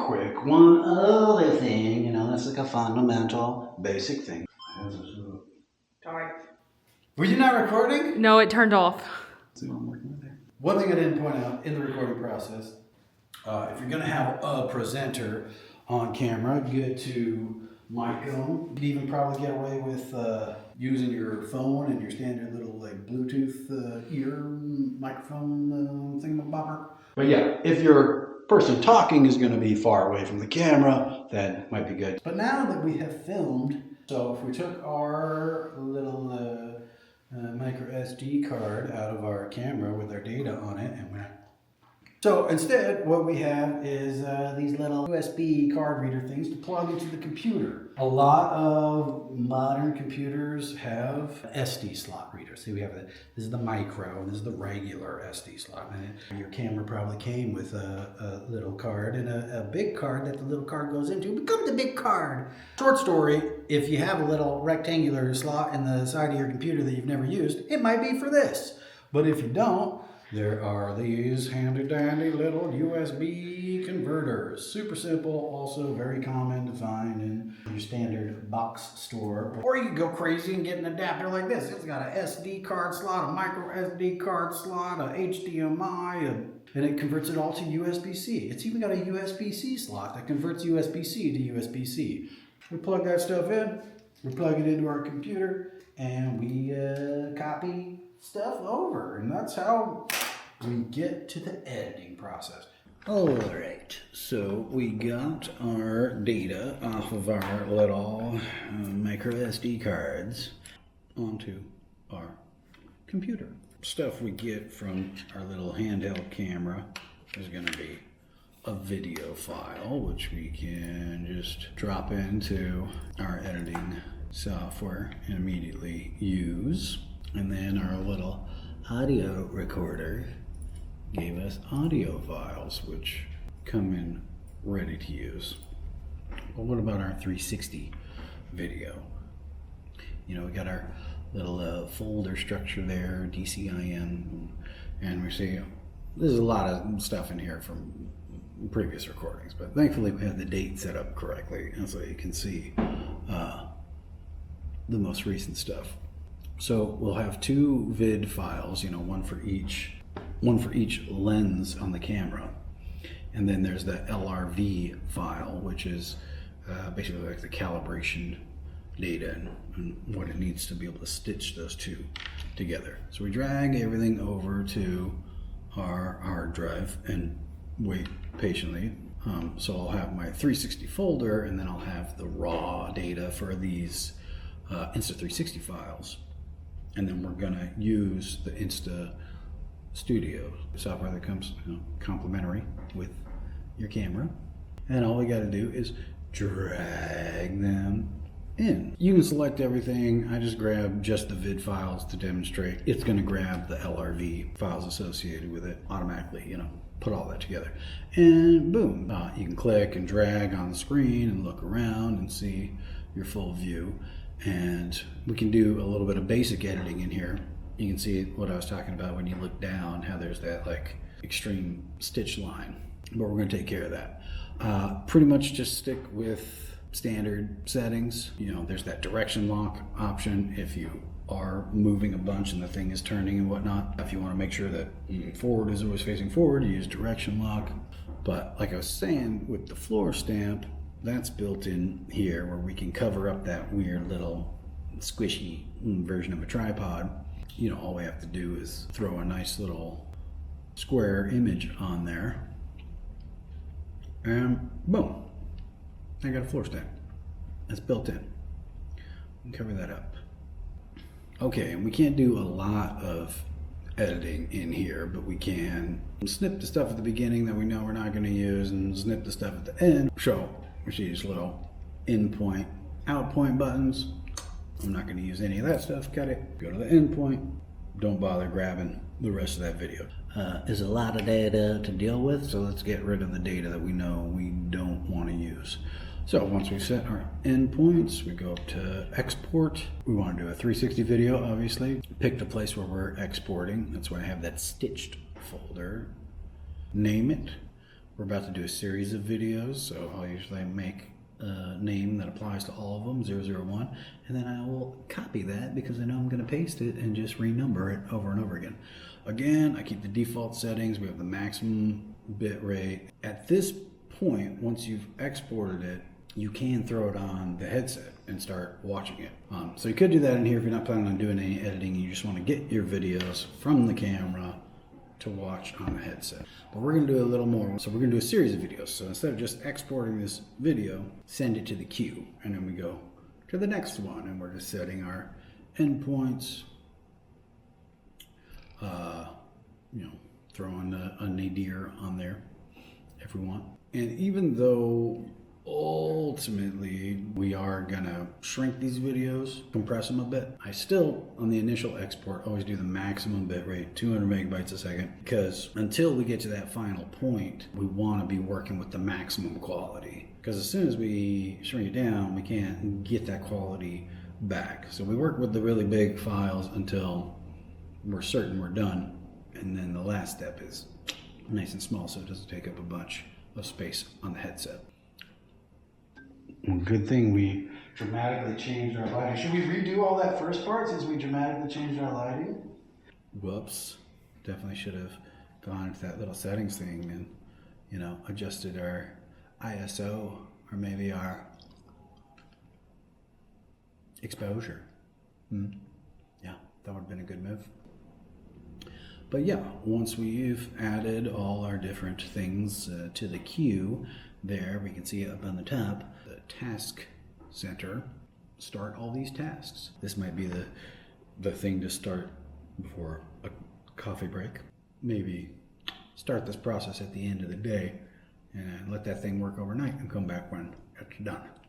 quick, one other thing, that's like a fundamental, basic thing. Sorry. Were you not recording? No, it turned off. See what I'm working with there? One thing I didn't point out in the recording process, if you're gonna have a presenter on camera, good to mic them. You can even probably get away with using your phone and your standard little like Bluetooth ear microphone thingamabobber. But yeah, If your person talking is going to be far away from the camera, that might be good. but now that we have filmed, so if we took our little micro SD card out of our camera with our data on it, and so instead what we have is these little USB card reader things to plug into the computer. A lot of modern computers have SD slot readers. See, we have this is the micro and this is the regular SD slot. And your camera probably came with a little card and a big card that the little card goes into. It becomes a big card. Short story, if you have a little rectangular slot in the side of your computer that you've never used, it might be for this. But if you don't, there are these handy dandy little USB converters. Super simple, also very common to find in your standard box store. Or you can go crazy and get an adapter like this. It's got a SD card slot, a micro SD card slot, a HDMI, and it converts it all to USB-C. It's even got a USB-C slot that converts USB-C to USB-C. We plug that stuff in, we plug it into our computer, and we copy stuff over, and that's how we get to the editing process. All right, so we got our data off of our little micro SD cards onto our computer. Stuff we get from our little handheld camera is going to be a video file, which we can just drop into our editing software and immediately use. And then our little audio recorder gave us audio files, which come in ready to use. Well, what about our 360 video? We got our little folder structure there, DCIN, and we see there's a lot of stuff in here from previous recordings, but thankfully we have the date set up correctly, and so you can see the most recent stuff. So we'll have two vid files, one for each lens on the camera. And then there's the LRV file, which is basically like the calibration data and what it needs to be able to stitch those two together. So we drag everything over to our hard drive and wait patiently. So I'll have my 360 folder, and then I'll have the raw data for these Insta 360 files. And then we're gonna use the Insta Studio software that comes complimentary with your camera. And all we gotta do is drag them in. You can select everything. I just grab just the vid files to demonstrate. It's gonna grab the LRV files associated with it automatically, put all that together. And boom, you can click and drag on the screen and look around and see your full view. And we can do a little bit of basic editing in here. You can see what I was talking about when you look down, how there's that like extreme stitch line, but we're going to take care of that. Pretty much just stick with standard settings. There's that direction lock option if you are moving a bunch and the thing is turning and whatnot. If you want to make sure that forward is always facing forward, you use direction lock. But like I was saying, with the floor stamp, that's built in here where we can cover up that weird little squishy version of a tripod. All we have to do is throw a nice little square image on there, and boom, I got a floor stamp. That's built in. Cover that up. Okay, and we can't do a lot of editing in here, but we can snip the stuff at the beginning that we know we're not going to use and snip the stuff at the end. So we see these little in point, out point buttons. I'm not going to use any of that stuff. Cut it. Go to the end point. Don't bother grabbing the rest of that video. There's a lot of data to deal with, so let's get rid of the data that we know we don't want to use. So once we set our endpoints, we go up to export. We want to do a 360 video, obviously. Pick the place where we're exporting. That's why I have that stitched folder. Name it. We're about to do a series of videos, so I'll usually make a name that applies to all of them, 001, and then I will copy that because I know I'm going to paste it and just renumber it over and over again. Again, I keep the default settings. We have the maximum bit rate. At this point, once you've exported it, you can throw it on the headset and start watching it. So you could do that in here if you're not planning on doing any editing. You just want to get your videos from the camera to watch on the headset. But we're going to do a little more. So we're going to do a series of videos. So instead of just exporting this video, send it to the queue. And then we go to the next one. And we're just setting our endpoints. Throwing a nadir on there if we want. And even though ultimately we are gonna shrink these videos, compress them a bit, I still, on the initial export, always do the maximum bit rate, 200 megabytes a second, because until we get to that final point, we wanna be working with the maximum quality. Because as soon as we shrink it down, we can't get that quality back. So we work with the really big files until we're certain we're done. And then the last step is nice and small so it doesn't take up a bunch of space on the headset. Well, good thing we dramatically changed our lighting. Should we redo all that first part since we dramatically changed our lighting? Whoops. Definitely should have gone into that little settings thing and, adjusted our ISO or maybe our exposure. Yeah, that would have been a good move. But yeah, once we've added all our different things to the queue, there we can see up on the top, the task center, start all these tasks. This might be the thing to start before a coffee break. Maybe start this process at the end of the day and let that thing work overnight and come back when it's done.